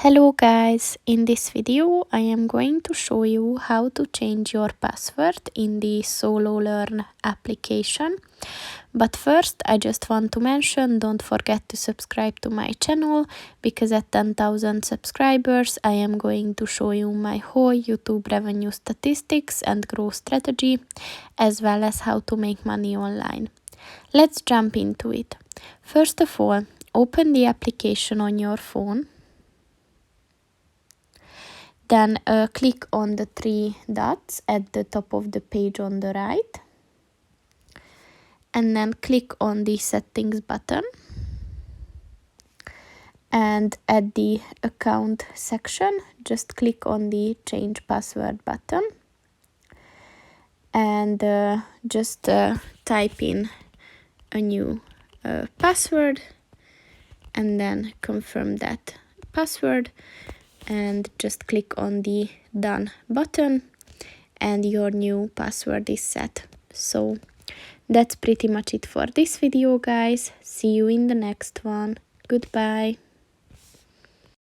Hello guys, in this video I am going to show you how to change your password in the Sololearn application. But first I just want to mention, don't forget to subscribe to my channel, because at 10,000 subscribers I am going to show you my whole YouTube revenue statistics and growth strategy, as well as how to make money online. Let's jump into it. First of all, open the application on your phone. Then click on the three dots at the top of the page on the right. And then click on the settings button. And at the account section, just click on the change password button. And just type in a new password. And then confirm that password. And just click on the done button and your new password is set. So that's pretty much it for this video, guys. See you in the next one. Goodbye.